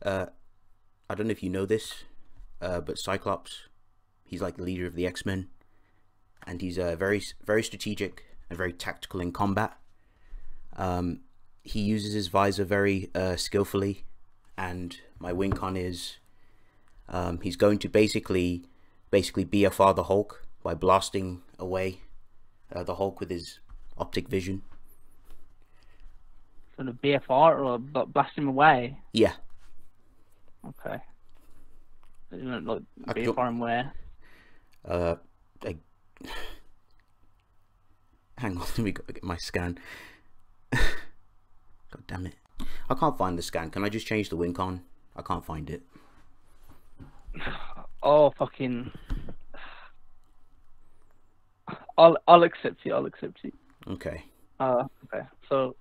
Uh, I don't know if you know this, but Cyclops, he's like the leader of the X-Men, and he's very strategic and very tactical in combat. He uses his visor very skillfully, and my win con is he's going to basically be a Father Hulk by blasting away the Hulk with his optic vision. Sort of BFR or blast him away? Yeah. Okay. Like BFR him where? Hang on, let me go get my scan. God damn it. I can't find the scan. Can I just change the win con? I can't find it. Oh, fucking... I'll accept you. I'll accept you. Okay. Okay. So,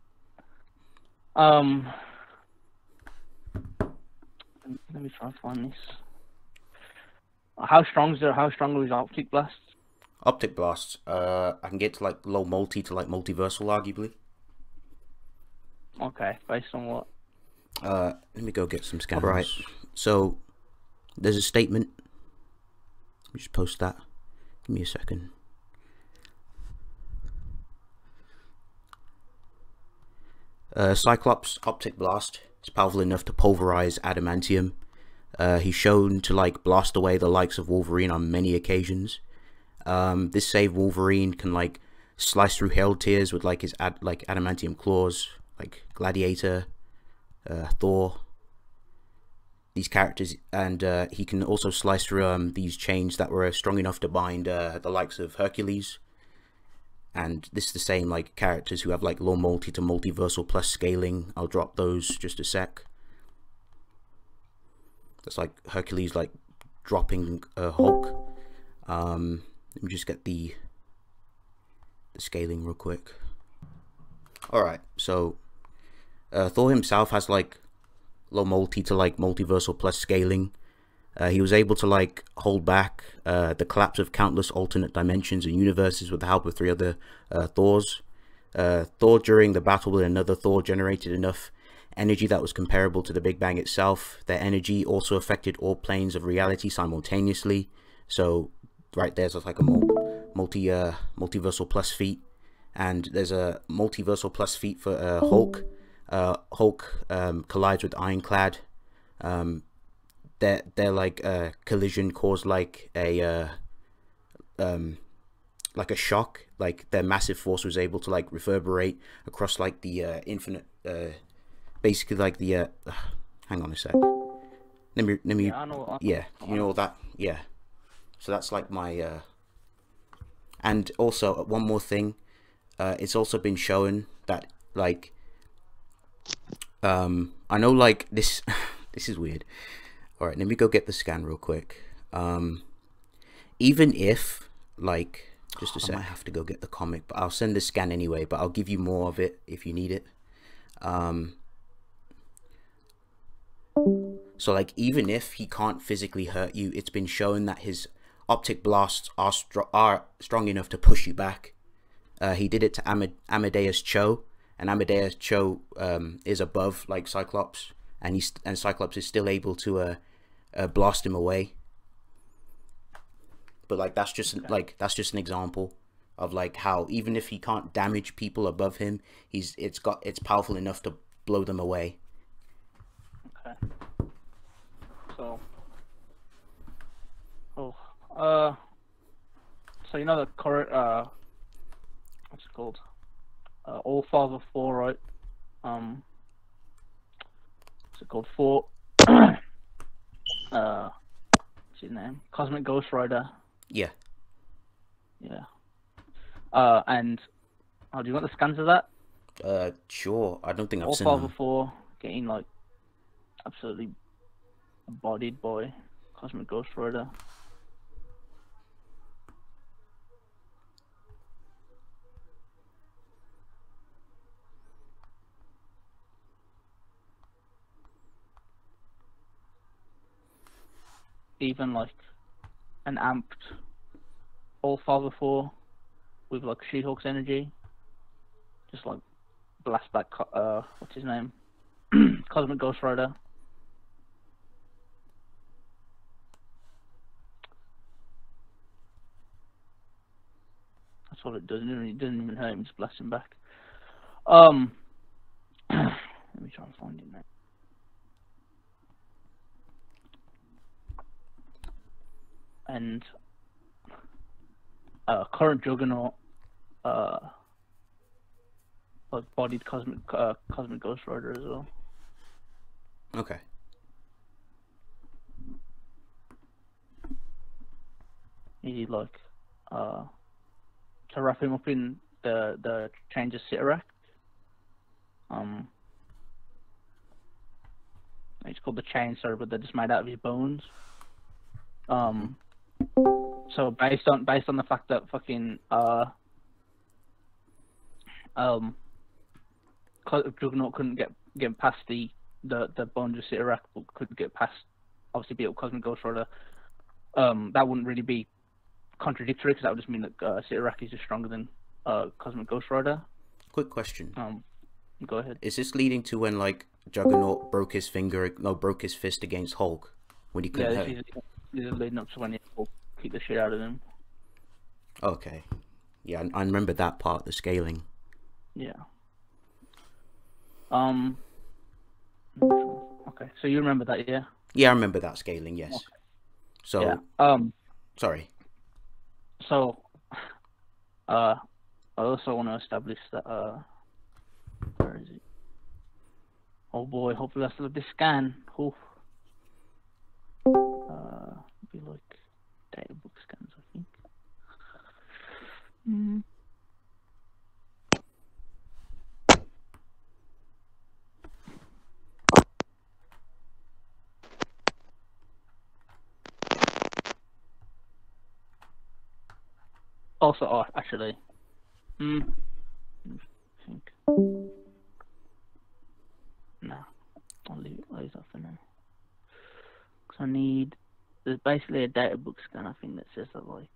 let me try and find this. How strong are his optic blasts? Optic blasts. I can get to like low multi to like multiversal, arguably. Okay, based on what? Let me go get some scans. Right. So there's a statement. Let me just post that. Give me a second. Cyclops optic blast is powerful enough to pulverize adamantium. He's shown to like blast away the likes of Wolverine on many occasions. This saved Wolverine can like slice through hell tears with like his adamantium claws, like Gladiator, Thor. These characters, and he can also slice through these chains that were strong enough to bind the likes of Hercules. And this is the same like characters who have like low multi to multiversal plus scaling. I'll drop those just a sec. That's like Hercules like dropping Hulk. Let me just get the scaling real quick. Alright, so Thor himself has like low multi to like multiversal plus scaling. He was able to like hold back the collapse of countless alternate dimensions and universes with the help of 3 other Thors. Thor, during the battle with another Thor, generated enough energy that was comparable to the Big Bang itself. Their energy also affected all planes of reality simultaneously. So right there's like a multiversal plus feat, and there's a multiversal plus feat for Hulk. Hulk collides with Ironclad. Their like collision caused like a shock. Like their massive force was able to like reverberate across like the infinite, basically like the hang on a sec. Let me Yeah, I know. Yeah, you know that. Yeah. So that's like my and also one more thing. It's also been shown that like I know like this this is weird. Alright, let me go get the scan real quick. Even if, like, just a sec, I might have to go get the comic, but I'll send the scan anyway, but I'll give you more of it if you need it. So, like, even if he can't physically hurt you, it's been shown that his optic blasts are strong enough to push you back. He did it to Amadeus Cho, and Amadeus Cho is above, like, Cyclops, and Cyclops is still able to blast him away. But like that's just an example of like how even if he can't damage people above him, it's powerful enough to blow them away. Okay. So so you know the current what's it called? All Father 4, right? What's it called? 4 what's his name? Cosmic Ghost Rider. Yeah. Yeah. And do you want the scans of that? Sure. I don't think I've seen All them. Father 4 getting like absolutely bodied by Cosmic Ghost Rider. Even like an amped All Father 4 with like She-Hulk's energy, just like blast back what's his name, Cosmic Ghost Rider. That's all it does. It doesn't even hurt him. Just blast him back. Let me try and find it now. And current Juggernaut, like bodied Cosmic Ghost Rider as well. Okay. He like to wrap him up in the change of Cyttorak. It's called the chain, sorry, but they're just made out of his bones. So based on the fact that fucking Juggernaut couldn't get past the bones of Cyttorak, but couldn't get past obviously beat up Cosmic Ghost Rider. That wouldn't really be contradictory because that would just mean that Cyttorak is just stronger than Cosmic Ghost Rider. Quick question. Go ahead. Is this leading to when like Juggernaut broke his fist against Hulk when he couldn't hurt? This is leading up to when Hulk kicked the shit out of him. Okay. Yeah, I remember that part, the scaling. Yeah. Okay, so you remember that, yeah? Yeah, I remember that scaling. Yes. Okay. So. Yeah. Sorry. So. I also want to establish that. Where is it? Oh boy, hopefully that's the scan. Oof. Be like data book scans, I think. Also, actually, I think. No, I'll leave that for now. Because there's basically a data book scan, I think, that says that, like,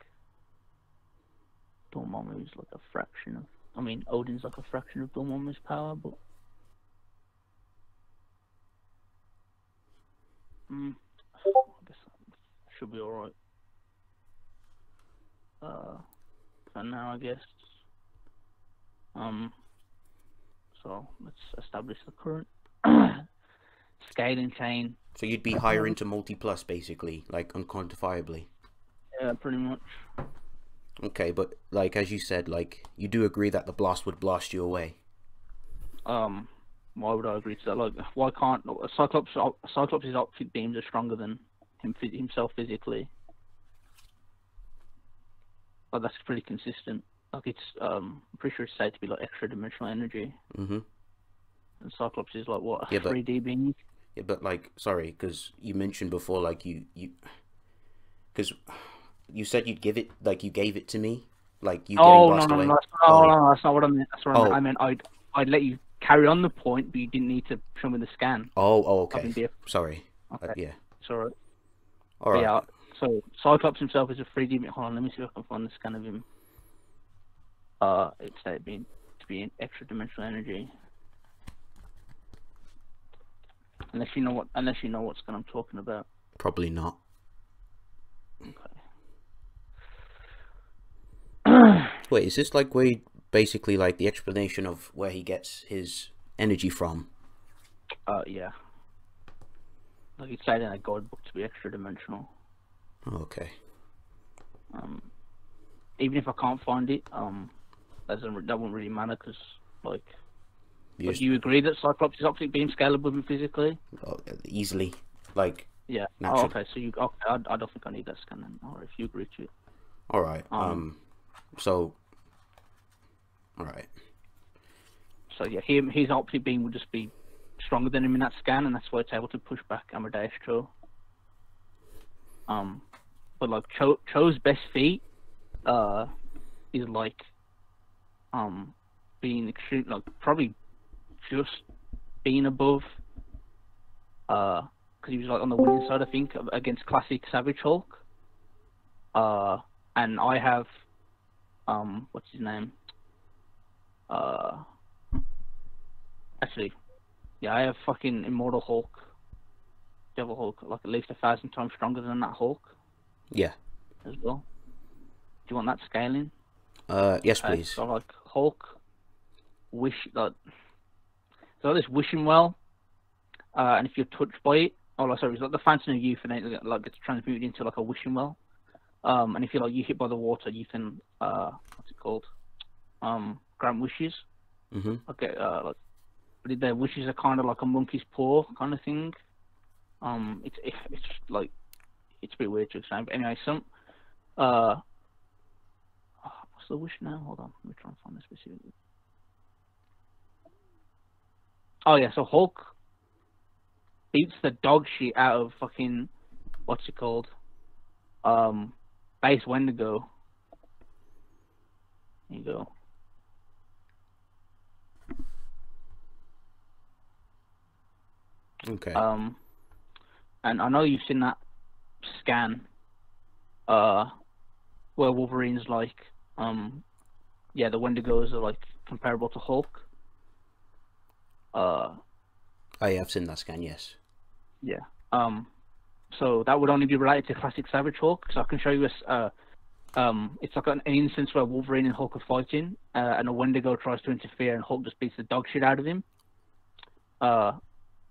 Dormammu is like a fraction of, Odin's like a fraction of Dormammu's power, but I guess that should be alright. For now, I guess. So let's establish the current scaling chain. So you'd be higher into multi-plus, basically, like unquantifiably. Yeah, pretty much. Okay, but like as you said, like you do agree that the blast would blast you away. Why would I agree to that? Like, why can't Cyclops' optic beams are stronger than himself physically? Like, that's pretty consistent. Like, it's I'm pretty sure it's said to be like extra dimensional energy. Mm-hmm. And Cyclops is like what, a 3D beam? Yeah, but like, sorry, because you mentioned before, like because you said you gave it to me, like you getting blast away. No, that's not what I meant. That's what I meant. I'd let you carry on the point, but you didn't need to show me the scan. Okay. Sorry. Okay. Yeah. It's alright. All right. Yeah. So Cyclops himself is a 3D beam. Hold on, let me see if I can find the scan of him. It's said to be an extra dimensional energy. Unless you know what scan I'm talking about. Probably not. Okay. Wait, is this like where basically like the explanation of where he gets his energy from? Yeah. Like it's said in a guide book to be extra dimensional. Okay. Even if I can't find it, that won't really matter because like. Do you agree that Cyclops' optic beam scalable with him physically? Easily, like. Yeah. Naturally. Okay. So I don't think I need that scan then. Alright, if you agree to it. All right. So. All right. So yeah, his optic beam would just be stronger than him in that scan, and that's why it's able to push back Amadeus Cho. But like Cho's best feat, is like, being extreme, like probably just being above, because he was like on the winning side, I think, against classic Savage Hulk. And I have, what's his name? Actually, yeah, I have fucking Immortal Hulk, Devil Hulk, like at least 1,000 times stronger than that Hulk. Yeah. As well. Do you want that scaling? Yes, Okay, please. so like Hulk, so this wishing well, and if you're touched by it, oh, like, sorry, it's like the fountain of youth, and then it like gets transmuted into like a wishing well. And if you hit by the water, you can what's it called? Grant wishes. Mm-hmm. Okay, but their wishes are kind of like a monkey's paw kind of thing. It's like it's a bit weird to explain, but anyway, what's the wish now? Hold on, let me try and find this specifically. Oh yeah, so Hulk beats the dog shit out of fucking what's it called? Base Wendigo. There you go. Okay. And I know you've seen that scan, where Wolverine's like, yeah, the Wendigos are like comparable to Hulk. Oh yeah, I've seen that scan. Yes. Yeah. So that would only be related to classic Savage Hulk. So I can show you it's like an instance where Wolverine and Hulk are fighting, and a Wendigo tries to interfere, and Hulk just beats the dog shit out of him. So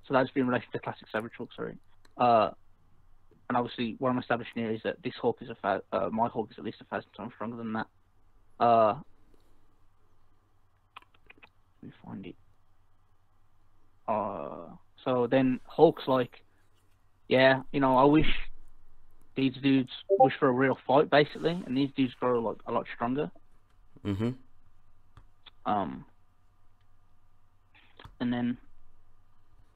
that's been in relation to classic Savage Hulk. Sorry. And obviously, what I'm establishing here is that this Hulk is my Hulk is at least 1,000 times stronger than that. Let me find it. So then Hulk's like, yeah, I wish these dudes wish for a real fight, basically, and these dudes grow like a lot stronger. Mm-hmm. And then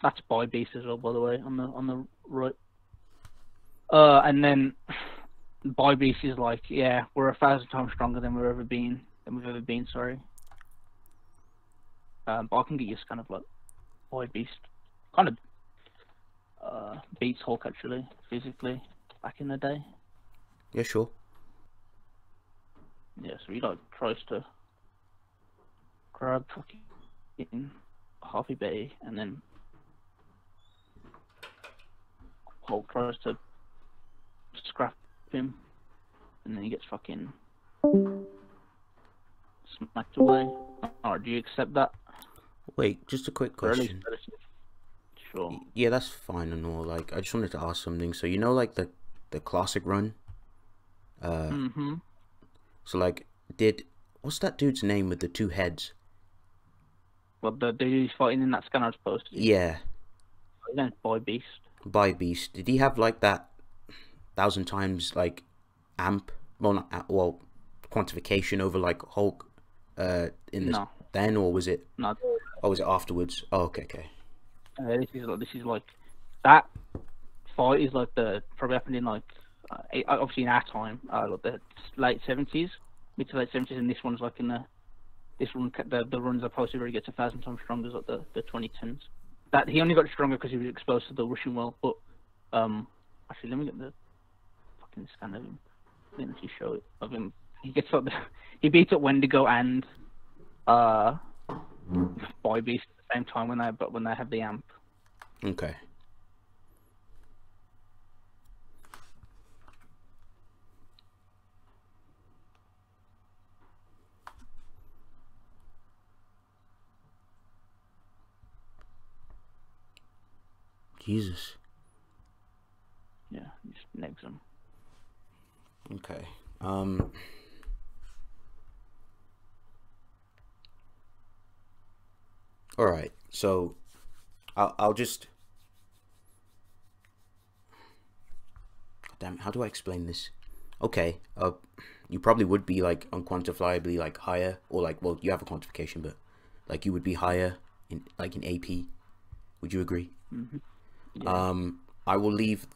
that's by Beast as well, by the way, on the right. And then by Beast is like, yeah, we're 1,000 times stronger than we've ever been. Sorry. But I can get you kind of like by Beast, kind of beats Hulk actually physically back in the day. Yeah, sure. Yeah, so he like tries to grab fucking Harvey Bay, and then Hulk tries to scrap him, and then he gets fucking smacked away. Alright, do you accept that? Wait, just a quick Or at least question. relative? Sure. Yeah, that's fine and all. Like, I just wanted to ask something. So like the classic run. Mm-hmm. So like, what's that dude's name with the two heads? Well, the dude he's fighting in that scanner posted. Yeah. His name's Boy Beast. By Beast. Did he have like that 1,000 times like amp? Well, not well, quantification over like Hulk. In this No. then, or was it? No. Or was it afterwards? Oh, okay. This is like that fight is like probably happened in like obviously in our time, like the late 70s, mid to late 70s, and this one's like in the runs are posted where he gets 1,000 times stronger, like the 2010s. That he only got stronger because he was exposed to the rushing well. But actually, let me get the fucking scan of him. Let me actually show it of him. He gets like he beats up Wendigo and Boy Beast at the same time when they have the amp. Okay. Jesus. Yeah, he just negs him. Okay. All right. So, I'll just. Damn it, how do I explain this? Okay. You probably would be like unquantifiably like higher, or like, well, you have a quantification, but like you would be higher in AP. Would you agree? Mm-hmm. Yeah. I will leave.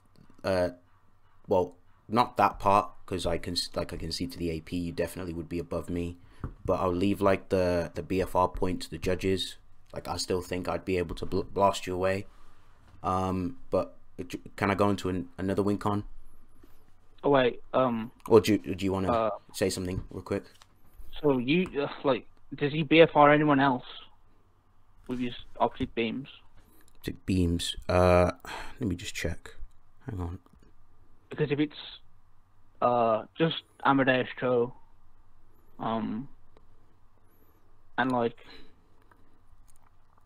Well, not that part, because I can see to the AP. You definitely would be above me, but I'll leave like the BFR point to the judges. Like, I still think I'd be able to blast you away. But can I go into another win con? Oh wait. Or do you want to say something real quick? So you like, does he BFR anyone else with his optic beams? Optic beams. Let me just check. Hang on. Because if it's just Amadeus Cho, And like,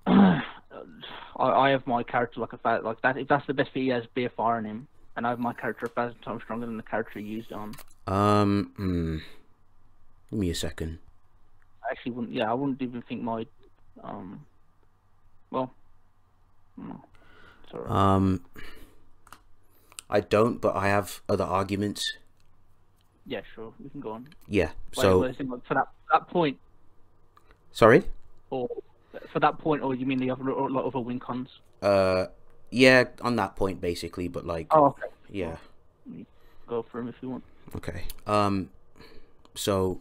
I have my character like like that. If that's the best bit, he has BFR in him, and I have my character 1,000 times stronger than the character he used on. Give me a second. I actually wouldn't. Yeah, I wouldn't even think my. Well, no, it's alright. I don't, but I have other arguments. Yeah, sure, we can go on. Yeah. So for that point. Sorry. Or for that point, or you mean the other or other win cons? Yeah, on that point basically, but like. Oh, okay. Yeah. Go for him if you want. Okay. So.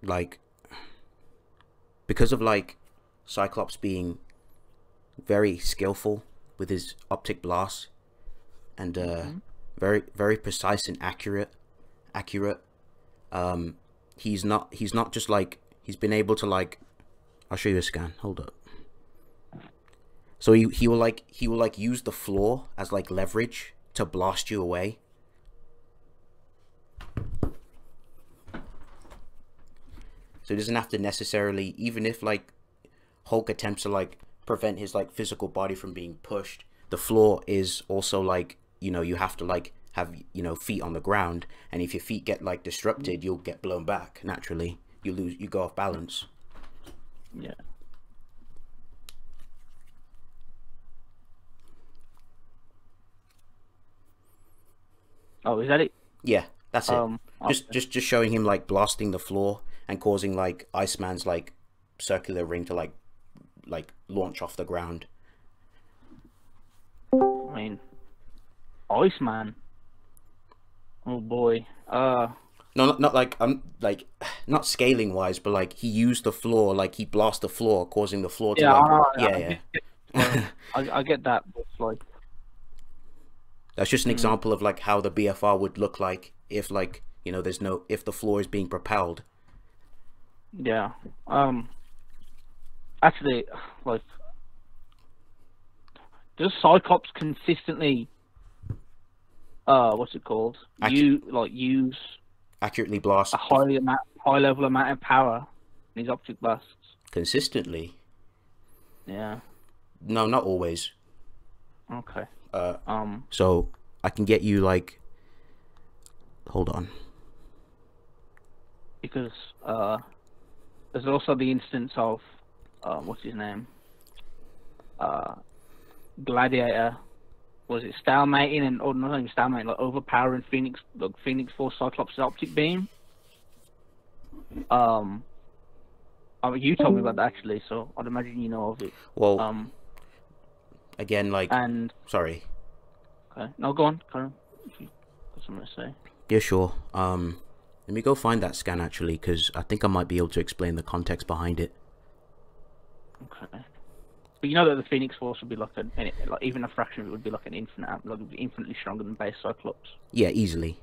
Like. Because of like, Cyclops being very skillful with his optic blast, and very very precise and accurate. He's not just like, he's been able to like, I'll show you a scan. Hold up. So he will like use the floor as like leverage to blast you away. So he doesn't have to necessarily, even if like Hulk attempts to like prevent his like physical body from being pushed, the floor is also like, you know, you have to like have, you know, feet on the ground, and if your feet get like disrupted, you'll get blown back naturally. You go off balance. Yeah. Oh, is that it? Yeah, that's it. Okay. Just showing him like blasting the floor and causing like Iceman's like circular ring to like launch off the ground. I mean, Iceman. Oh boy. No, not like like not scaling wise, but like he used the floor, like he blasted the floor, causing the floor to I get that, but like that's just an example of like how the BFR would look like if like, you know, if the floor is being propelled. Yeah. Actually, like, does Cyclops consistently what's it called? Use accurately blast a high level amount of power in his optic blasts? Consistently? Yeah. No, not always. Okay. So I can get you like, hold on. Because there's also the instance of what's his name? Gladiator. Was it stalemating or not even stalemating, like overpowering Phoenix Force Cyclops' optic beam? I mean, you told me about that actually, so I'd imagine you know of it. Well, again, like, and sorry. Okay, no, go on, Karen. If you got something to say. Yeah, sure. Let me go find that scan actually, because I think I might be able to explain the context behind it. Okay. But you know that the Phoenix Force would be like even a fraction of it would be like an infinitely stronger than base Cyclops. Yeah, easily.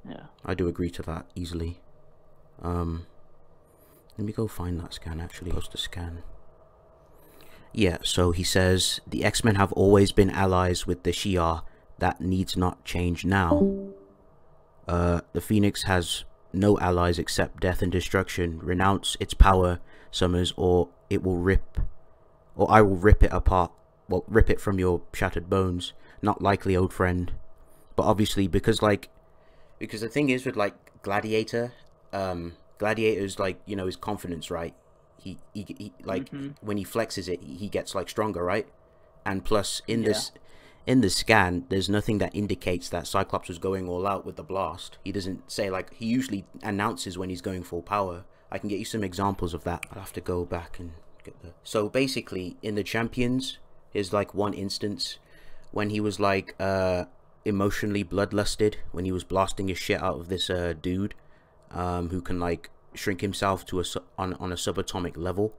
Yeah. I do agree to that easily. Let me go find that scan actually. Post a scan. Yeah, so he says the X-Men have always been allies with the Shi'ar. That needs not change now. The Phoenix has no allies except death and destruction. Renounce its power, Summers, or I will rip it apart. Well, rip it from your shattered bones. Not likely, old friend. But obviously, because the thing is with like Gladiator's like, you know, his confidence, right? He like when he flexes it, he gets like stronger, right? And plus in the scan, there's nothing that indicates that Cyclops was going all out with the blast. He doesn't say, like, he usually announces when he's going full power. I can get you some examples of that. I'll have to go back and get the... So basically, in the Champions, there's like one instance when he was like emotionally bloodlusted, when he was blasting his shit out of this dude who can like shrink himself to on a subatomic level.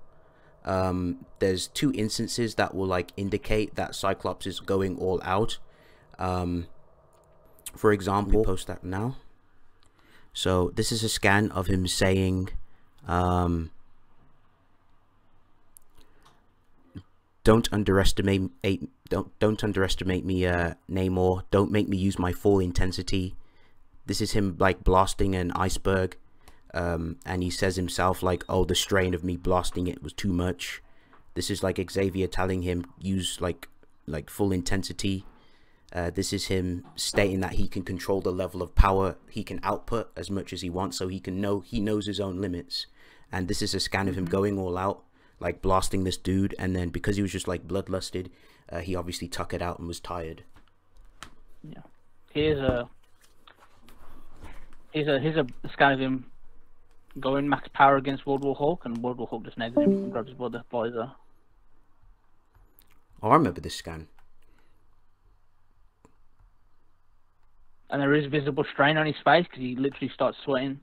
There's two instances that will like indicate that Cyclops is going all out. For example, post that now. So this is a scan of him saying, don't underestimate me, Namor. Don't make me use my full intensity. This is him like blasting an iceberg, and he says himself like, oh, the strain of me blasting it was too much. This is like Xavier telling him use like full intensity. This is him stating that he can control the level of power he can output as much as he wants, so he knows his own limits. And this is a scan of him going all out, like blasting this dude, and then because he was just like bloodlusted, he obviously tuck it out and was tired. Yeah. Here's a scan of him going max power against World War Hulk, and World War Hulk just nails him and grabs his blood visor. Oh, I remember this scan. And there is visible strain on his face because he literally starts sweating.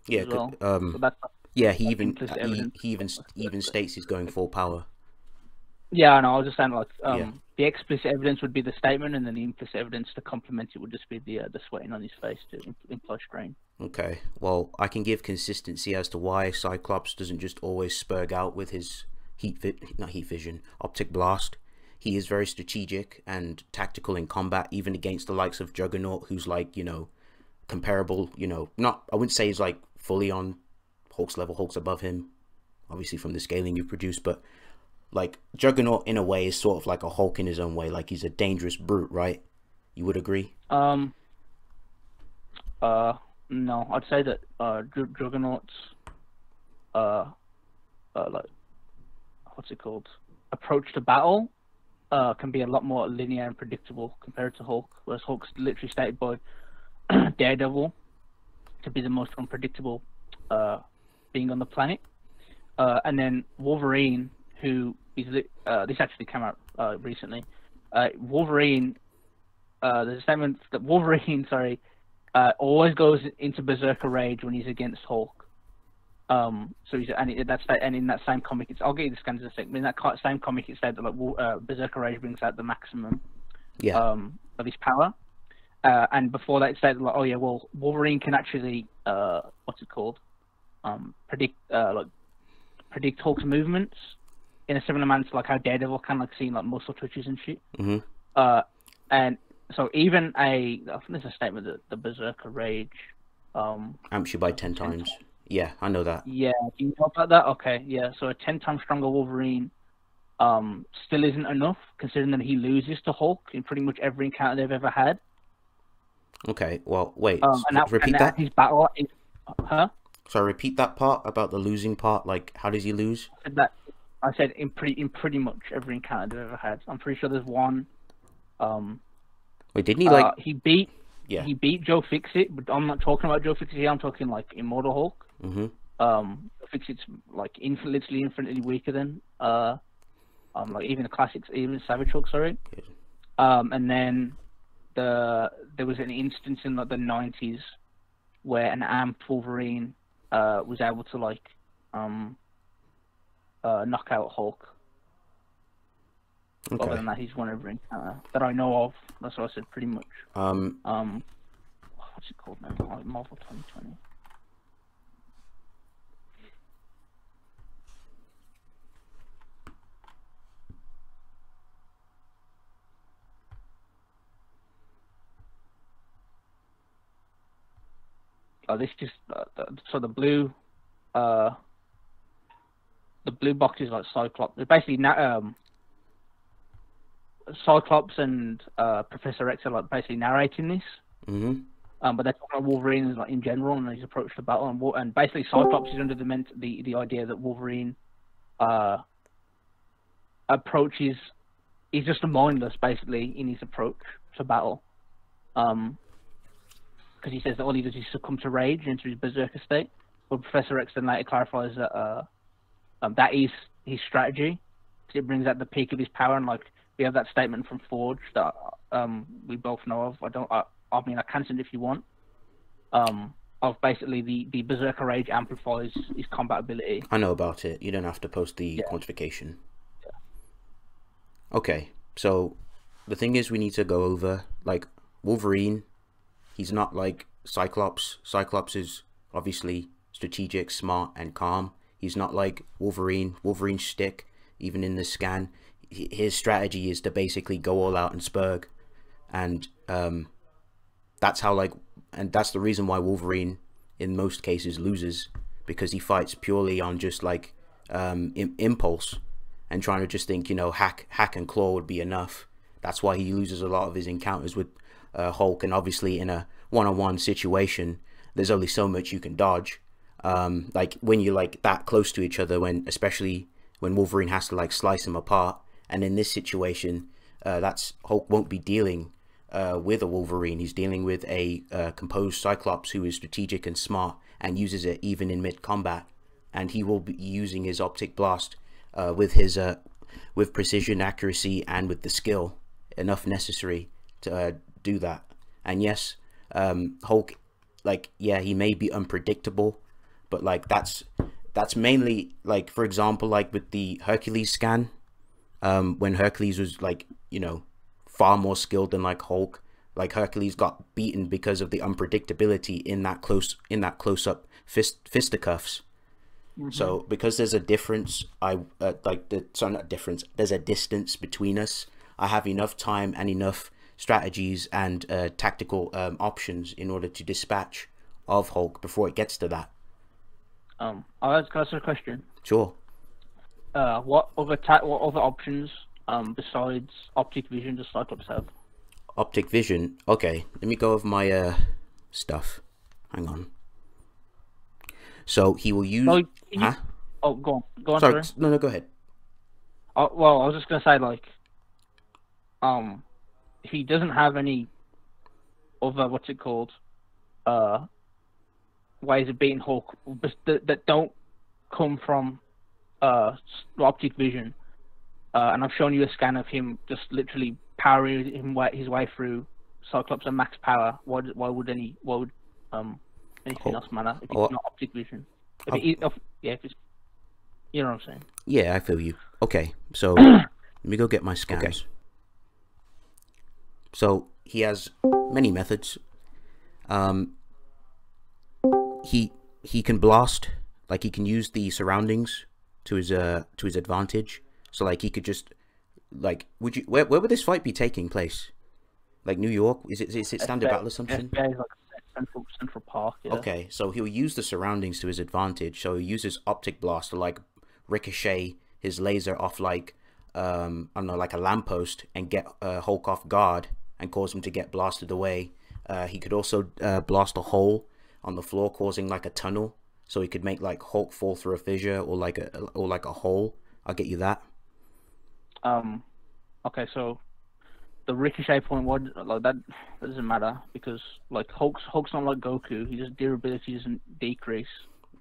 Yeah. Well. So that's, yeah. He even states he's going full power. Yeah, I know. I was just saying, like, Yeah. the explicit evidence would be the statement, and then the implicit evidence to complement it would just be the sweating on his face to imply strain. Okay. Well, I can give consistency as to why Cyclops doesn't just always spurg out with his optic blast. He is very strategic and tactical in combat, even against the likes of Juggernaut, who's like, you know, comparable, you know, I wouldn't say he's like fully on Hulk's level. Hulk's above him, obviously, from the scaling you've produced, but like Juggernaut in a way is sort of like a Hulk in his own way. Like, he's a dangerous brute, right? You would agree? No, I'd say that Juggernaut's like, what's it called, approach to battle can be a lot more linear and predictable compared to Hulk, whereas Hulk's literally stated by Daredevil to be the most unpredictable being on the planet. And then Wolverine, who is this actually came out recently. Wolverine, there's a statement that Wolverine, always goes into berserker rage when he's against Hulk. So he's and in that same comic, I'll get you the scans in a second. In that same comic, it said that like berserker rage brings out the maximum of his power. And before that, it said like, oh yeah, well, Wolverine can actually what's it called? Predict Hulk's movements in a similar manner to like how Daredevil can, like seeing like muscle twitches and shit. Mm-hmm. And so even I think there's a statement that the berserker rage amps you by 10 times. Yeah, I know that. Yeah, do you know about that? Okay, yeah. So a 10 times stronger Wolverine still isn't enough, considering that he loses to Hulk in pretty much every encounter they've ever had. Okay, well, wait. Repeat that. His battle is, So repeat that part about the losing part. Like, how does he lose? I said in pretty much every encounter they've ever had. I'm pretty sure there's one. Wait, didn't he like? He beat Joe Fixit, but I'm not talking about Joe Fixit here. I'm talking like Immortal Hulk. Mm-hmm. Fixit's like literally infinitely weaker than like even the classics, even Savage Hulk. Sorry. Yeah. And then there was an instance in like the 90s where an amped Wolverine was able to like knock out Hulk. Okay. Other than that, he's won every encounter that I know of. That's what I said, pretty much. What's it called now? Like Marvel 2020. This just so the blue box is like Cyclops. It's basically Cyclops and Professor X are like basically narrating this. Mm-hmm. But they're talking about Wolverine like in general and his approach to battle, and basically Cyclops is under the idea that Wolverine approaches, he's just a mindless basically in his approach to battle. Because he says that all he does is succumb to rage into his berserker state. But Professor X then later clarifies that that is his strategy. It brings out the peak of his power, and like we have that statement from Forge that we both know of. I mean, I can send it if you want. Of basically the berserker rage amplifies his combat ability. I know about it. You don't have to post the quantification. Yeah. Okay, so the thing is, we need to go over like Wolverine. He's not like Cyclops. Cyclops is obviously strategic, smart, and calm. He's not like Wolverine. Wolverine's shtick, even in the scan, his strategy is to basically go all out and spurg, and that's how like and that's the reason why Wolverine in most cases loses, because he fights purely on just like impulse and trying to just think, you know, hack and claw would be enough. That's why he loses a lot of his encounters with Hulk. And obviously in a one-on-one situation, there's only so much you can dodge. Like when you're like that close to each other, especially when Wolverine has to like slice him apart. And in this situation, that's Hulk won't be dealing with a Wolverine. He's dealing with a composed Cyclops who is strategic and smart and uses it even in mid-combat. And he will be using his optic blast with precision, accuracy, and with the skill enough necessary to do that. And yes, Hulk, like, yeah, he may be unpredictable, but like that's mainly like, for example, like with the Hercules scan, when Hercules was like, you know, far more skilled than like Hulk. Like Hercules got beaten because of the unpredictability in that close-up fisticuffs. So because there's a difference, sorry, not difference, there's a distance between us. I have enough time and enough strategies and tactical options in order to dispatch of Hulk before it gets to that. I'll ask a question. Sure. What other options besides optic vision does Cyclops have? Optic vision. Okay, let me go over my stuff. Hang on. So he will use. Oh, go on. Sorry. No, go ahead. Well, I was just gonna say, like, if he doesn't have any other ways of beating Hulk that don't come from optic vision, and I've shown you a scan of him just literally powering his way through Cyclops at max power. Why would anything else matter if it's not optic vision? If it's, you know what I'm saying? Yeah, I feel you. Okay, so let me go get my scans. Okay. So he has many methods. He can blast, like he can use the surroundings to his advantage. So like he could just, like, where would this fight be taking place? Like New York? Is it standard battle assumption? Yeah, like Central Park. Yeah. Okay, so he'll use the surroundings to his advantage. So he uses optic blast to like ricochet his laser off like I don't know, like a lamppost, and get Hulk off guard and cause him to get blasted away. He could also blast a hole on the floor, causing like a tunnel, so he could make like Hulk fall through a fissure or like a hole. I'll get you that. Okay, so the ricochet point, like that doesn't matter, because like Hulk's not like Goku. His durability doesn't decrease.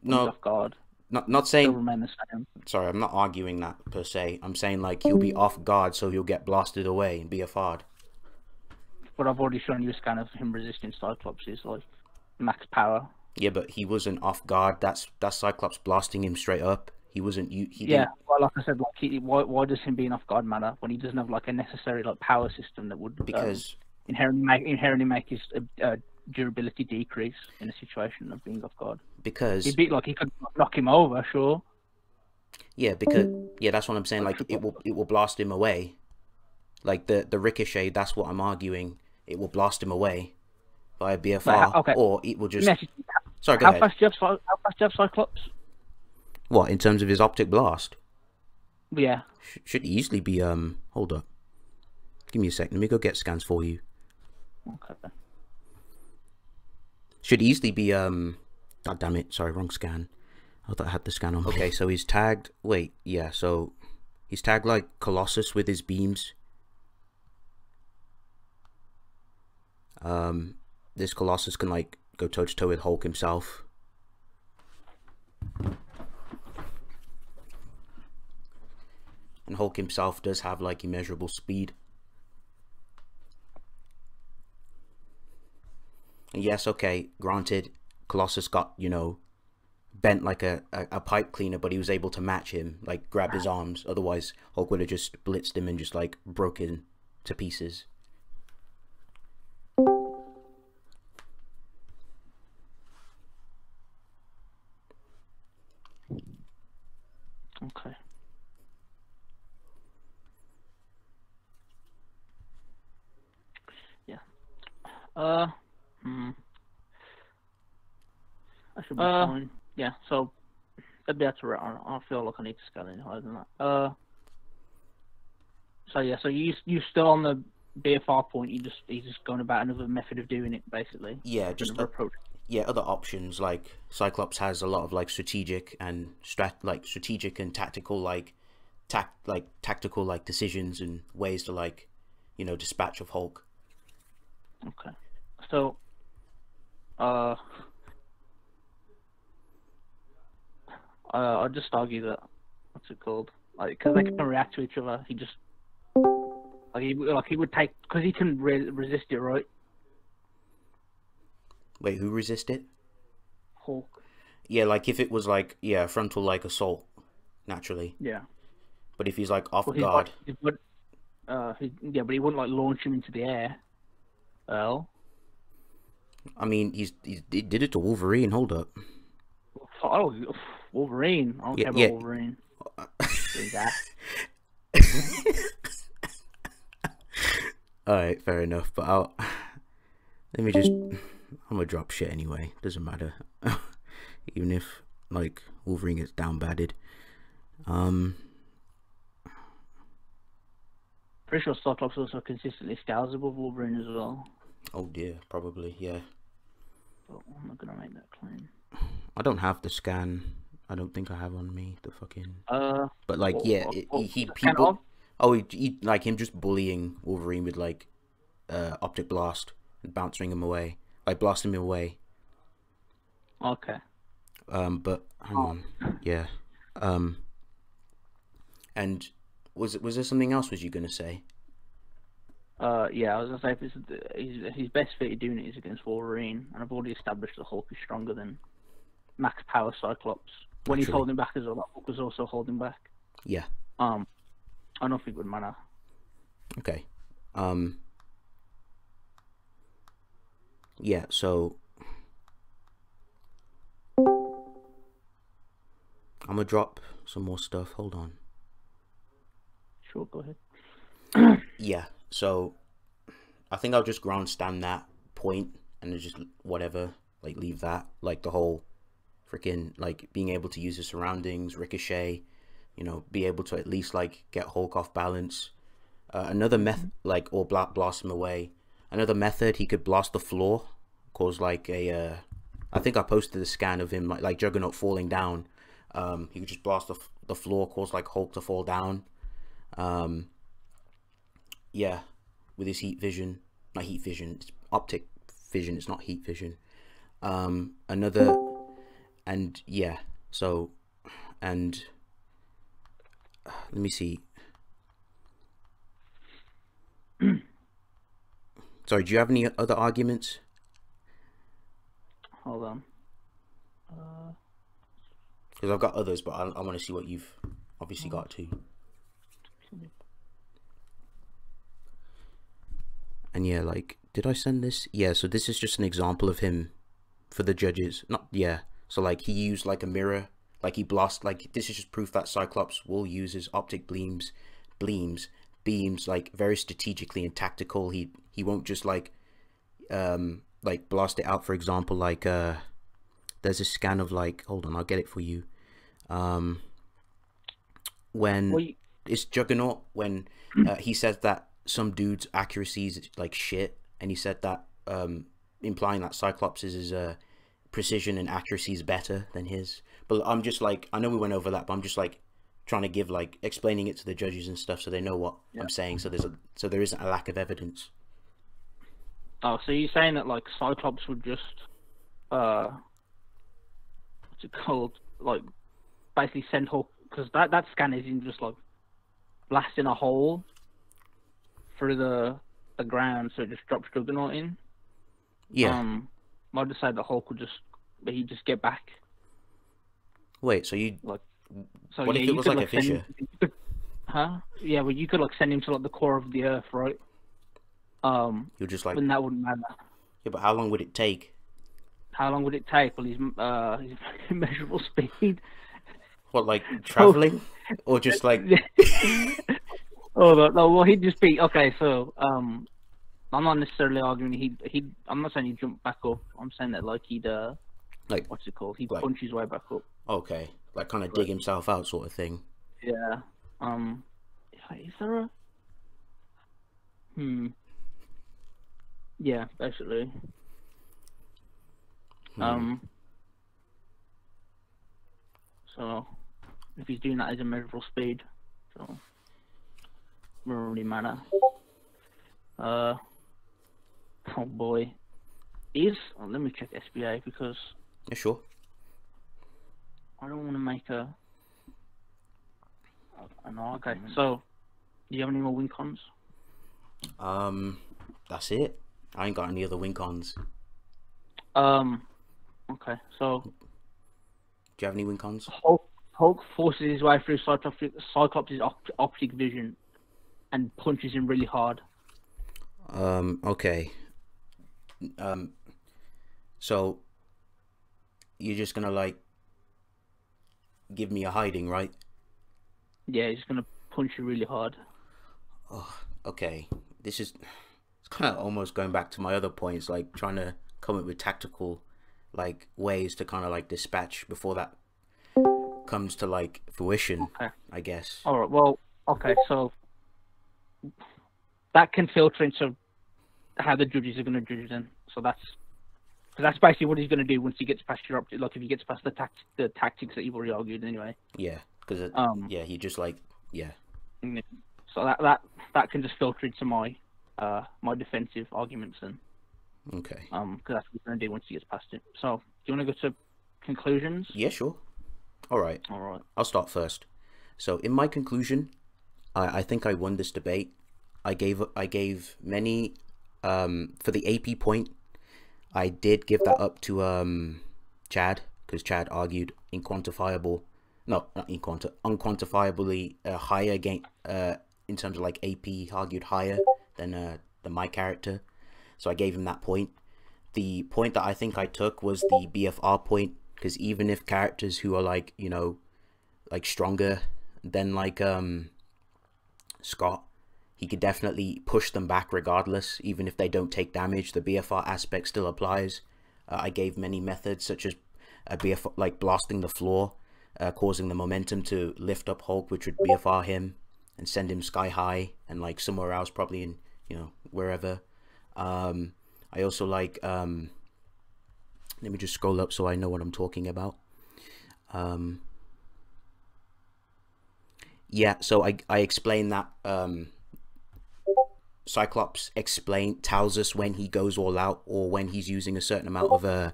No, off guard. Not saying. He'll remain the same. Sorry, I'm not arguing that per se. I'm saying like he'll be off guard, so he'll get blasted away and be a fard. But I've already shown you a scan of him resisting Cyclops. Is like max power. Yeah, but he wasn't off guard. That's Cyclops blasting him straight up. He wasn't. Well, like I said, like why does him being off guard matter when he doesn't have like a necessary like power system that would inherently make his durability decrease in a situation of being off guard. Because he could knock him over, sure. Yeah, that's what I'm saying. Like it will blast him away. Like the ricochet. That's what I'm arguing. It will blast him away by BFR, or it will just. Sorry, go ahead. How fast do you have Cyclops? What, in terms of his optic blast? Yeah. Should easily be, hold up. Give me a second, let me go get scans for you. Okay. Should easily be, God damn it, sorry, wrong scan. I thought I had the scan on. Okay, so he's tagged, so he's tagged like Colossus with his beams. This Colossus can like go toe to toe with Hulk himself. And Hulk himself does have like immeasurable speed. And yes, okay, granted, Colossus got, you know, bent like a pipe cleaner, but he was able to match him, like grab his arms. Otherwise, Hulk would have just blitzed him and just like broken to pieces. Okay. Yeah. That should be fine. Yeah, so that'd be able to. I feel like I need to scale any higher than that. So yeah, so you still on the BFR point? He's just going about another method of doing it, basically. Yeah, just approach. Yeah, other options like Cyclops has a lot of like strategic and tactical tactical like decisions and ways to like, you know, dispatch of Hulk. Okay, so I'll just argue that what's it called? Like, because they can react to each other. He just he would take, because he can resist it, right? Wait, who resist it? Hulk. Yeah, like if it was like, yeah, frontal like assault, naturally. Yeah. But if he's like off guard, but he wouldn't like launch him into the air. Well, I mean, he did it to Wolverine. Hold up. Oh, Wolverine. I don't care about Wolverine. Alright, fair enough. But let me just. I'm gonna drop shit anyway. Doesn't matter. Even if like Wolverine gets down batted. Pretty sure Cyclops also consistently scales above Wolverine as well. Oh dear, probably, yeah. But I'm not gonna make that claim. I don't have the scan. I don't think I have on me the fucking. But like, people. Oh, he like him just bullying Wolverine with like, optic blast and bouncing him away, like blasting him away. Okay. But hang on, yeah. And was there something else was you gonna say? Yeah, I was gonna say his best fit at doing it is against Wolverine, and I've already established the Hulk is stronger than max power Cyclops. When he's holding back as well, that Hulk was also holding back. Yeah. I don't think it would matter. Okay. Yeah, so I'm gonna drop some more stuff. Hold on. Sure, go ahead. Yeah, so I think I'll just grandstand that point and then just whatever, like leave that, like the whole freaking like being able to use the surroundings, ricochet, you know, be able to at least like get Hulk off balance. Another method, like, or blast him away. Another method, he could blast the floor, cause like a I think I posted a scan of him like Juggernaut falling down. He could just blast the floor, cause like Hulk to fall down. Yeah, with his heat vision, not heat vision, it's optic vision, it's not heat vision. Another, and yeah, so, and let me see. Sorry, do you have any other arguments? Hold on. Because I've got others, but I want to see what you've obviously got too. And yeah, like, did I send this? Yeah, so this is just an example of him for the judges. Not, yeah. So like he used like a mirror, like he blast, like this is just proof that Cyclops will use his optic beams, like very strategically and tactical. He won't just like blast it out. For example, like there's a scan of like, hold on, I'll get it for you. When it's Juggernaut, when he says that some dude's accuracy is like shit, and he said that implying that Cyclops's precision and accuracy is better than his. But I'm just like, I know we went over that, but I'm just like trying to give like explaining it to the judges and stuff so they know what I'm saying, so there isn't a lack of evidence. Oh, so you're saying that like Cyclops would just what's it called, like basically send Hulk, because that scan isn't just like blasting a hole through the ground, so it just drops Juggernaut in. Yeah. I'd just say the Hulk would he'd just get back. Wait, so you like? So what if it was like a fissure? Huh? Yeah, well, you could like send him to like the core of the Earth, right? You're just like. And that wouldn't matter. Yeah, but how long would it take? How long would it take? Well, he's immeasurable speed. What, like traveling, or just like? Oh no, well, he'd just be okay. So I'm not necessarily arguing I'm not saying he'd jump back up. I'm saying that like he'd Like, what's it called? He like, punched his way back up. okay, like kind of dig Right. himself out, sort of thing. Yeah. Is there a Yeah, basically. Hmm. So if he's doing that at a measurable speed, so it doesn't really matter. Oh boy. Let me check SBA because Yeah, sure. I don't want to make a. No, okay. So, do you have any more win cons? That's it. I ain't got any other win cons. Okay. So Do you have any win cons? Hulk forces his way through Cyclops' optic vision and punches him really hard. Okay. So you're just gonna like give me a hiding, right? Yeah, he's gonna punch you really hard. Oh, okay. This is it's kind of almost going back to my other points, like trying to come up with tactical like ways to kind of like dispatch before that comes to like fruition, Okay. I guess. All right. Well, okay. So that can filter into how the judges are going to judge then. So that's basically what he's going to do once he gets past your optic. Like if he gets past the tactics that you've already argued anyway. Yeah, because yeah, he just like yeah. So that can just filter into my my defensive arguments then. Okay. Because that's what he's going to do once he gets past it. So do you want to go to conclusions? Yeah, sure. All right. All right. I'll start first. So in my conclusion, I think I won this debate. I gave many for the AP point. I did give that up to Chad because Chad argued unquantifiably higher in terms of like AP argued higher than my character. So I gave him that point. The point that I think I took was the BFR point, because even if characters who are like, you know, like stronger than like Scott, he could definitely push them back regardless, even if they don't take damage. The BFR aspect still applies. I gave many methods such as BFR, like blasting the floor, causing the momentum to lift up Hulk, which would BFR him and send him sky high and like somewhere else, probably in, you know, wherever. I also like let me just scroll up so I know what I'm talking about. Yeah, so I explained that Cyclops tells us when he goes all out or when he's using a certain amount of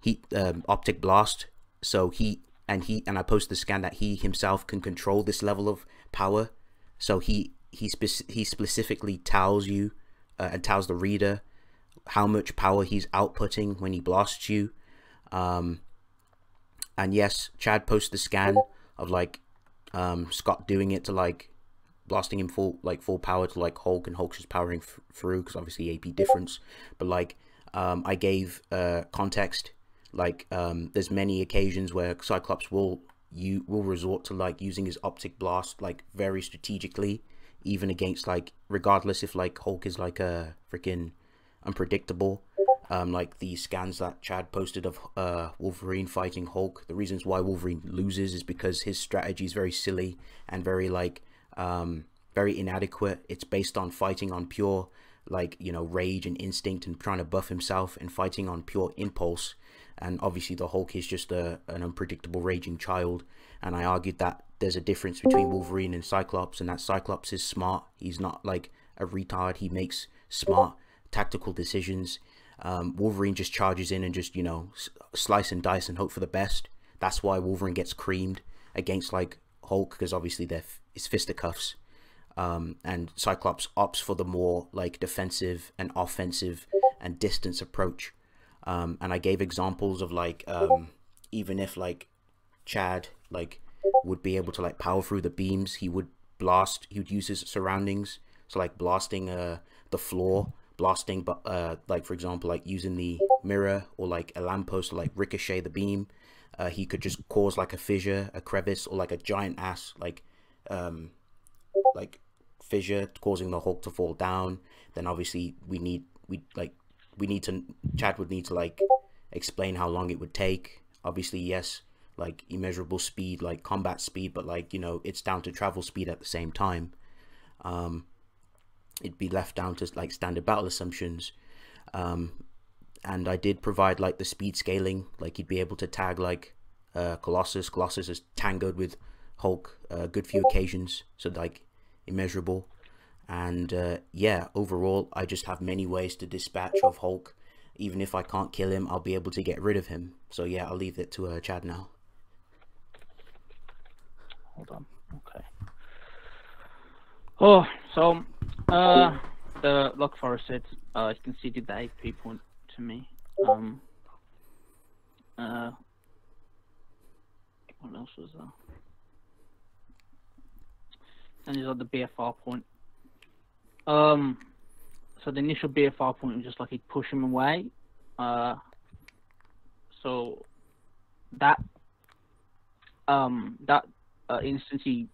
heat optic blast. So and I post the scan that he himself can control this level of power. So he specifically tells you and tells the reader how much power he's outputting when he blasts you. And yes, Chad posts the scan of like Scott doing it to like blasting him full power to like Hulk, and Hulk's just powering through because obviously AP difference. But like I gave context, like there's many occasions where Cyclops will resort to like using his optic blast like very strategically, even against like, regardless if like Hulk is like a freaking unpredictable. Like the scans that Chad posted of Wolverine fighting Hulk, the reasons why Wolverine loses is because his strategy is very silly and very like very inadequate. It's based on fighting on pure like, you know, rage and instinct and trying to buff himself, and fighting on pure impulse. And obviously the Hulk is just an unpredictable raging child. And I argued that there's a difference between Wolverine and Cyclops, and that Cyclops is smart. He's not like a retard. He makes smart tactical decisions. Wolverine just charges in and just, you know, slice and dice and hope for the best. That's why Wolverine gets creamed against like Hulk, because obviously it's fisticuffs. And Cyclops opts for the more like defensive and offensive and distance approach. And I gave examples of like even if like Chad like would be able to like power through the beams, he would use his surroundings. So like blasting the floor, blasting like for example like using the mirror or like a lamppost to like ricochet the beam. He could just cause like a fissure, a crevice, or like a giant ass like fissure, causing the Hulk to fall down. Then obviously Chad would need to like explain how long it would take. Obviously, yes, like immeasurable speed, like combat speed, but like, you know, it's down to travel speed at the same time. It'd be left down to like standard battle assumptions. And I did provide like the speed scaling, like you'd be able to tag like Colossus. Colossus is tangoed with Hulk a good few occasions, so like immeasurable. And yeah, overall I just have many ways to dispatch of Hulk. Even if I can't kill him, I'll be able to get rid of him. So yeah, I'll leave it to Chad now. Hold on. Okay. Oh, so like Forrest said, he conceded the AP point to me. What else was there? And he's on the BFR point. So the initial BFR point was just like he'd push him away. So that instance he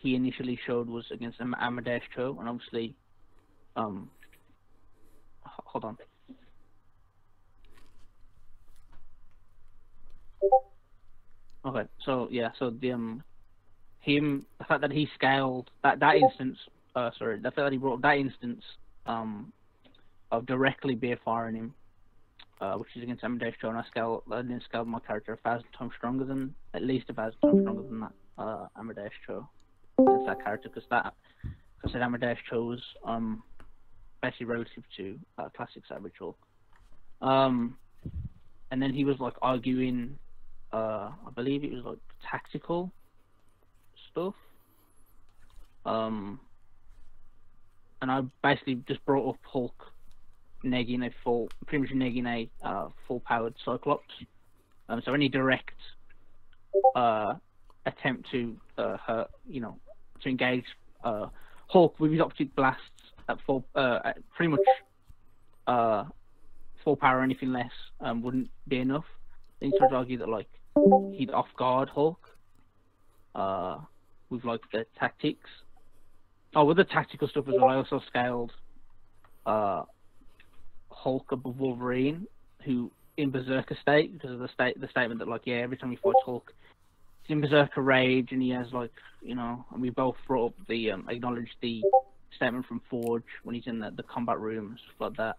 initially showed was against Amadeus Cho, and obviously, hold on. Okay, so yeah, so the fact that he scaled that instance, the fact that he brought that instance of directly BFRing him, which is against Amadeus Cho, and I didn't scale my character 1,000 times stronger than, at least 1,000 times stronger than that Amadeus Cho against that character, because Amadeus Cho was basically relative to classic Savage Hulk. And then he was like arguing, I believe it was like tactical stuff. And I basically just brought up Hulk negging a full powered Cyclops. So any direct attempt to hurt, to engage Hulk with his optic blasts at pretty much full power or anything less wouldn't be enough. Then he tried to argue that like he'd off guard Hulk with like the tactics. Oh, with the tactical stuff as well, I also scaled Hulk above Wolverine, who in Berserker state, because of the statement that like, yeah, every time he fights Hulk, he's in Berserker rage, and he has like, and we both brought up the acknowledged the statement from Forge when he's in the combat room, stuff like that.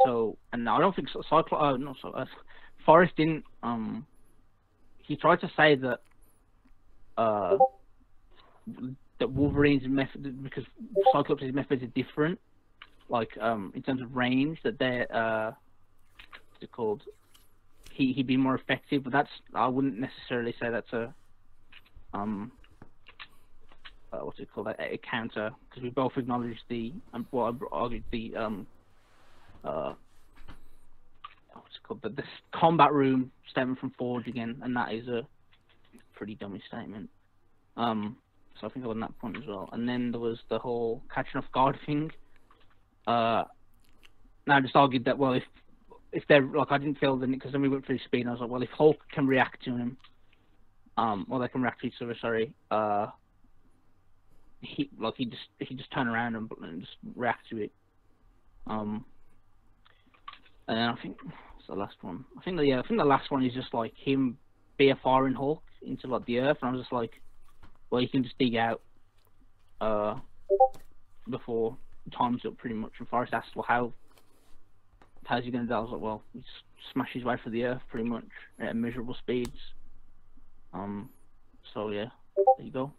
So, and I don't think Cyclops, Forrest didn't. He tried to say that that Wolverine's method, because Cyclops' methods are different, like in terms of range, that they're what's it called? He'd be more effective, but I wouldn't necessarily say that's a what's it called? A counter, because we both acknowledged I argued the what's it called? The combat room statement from Forge again, and that is a pretty dummy statement. So I think I won that point as well. And then there was the whole catching off guard thing. Now I just argued that, well, if they're like, I didn't feel because then we went through speed, and I was like, well, if Hulk can react to him, or they can react to each other, sorry, he just turn around and just react to it. And then I think what's the last one? I think the last one is just like him BFRing Hulk into like the earth, and I was just like, well, you can just dig out before time's up, pretty much. And Forrest asked, well, how's he going to do? I was like, well, he just smash his way through the earth, pretty much, at immeasurable speeds. So yeah, there you go.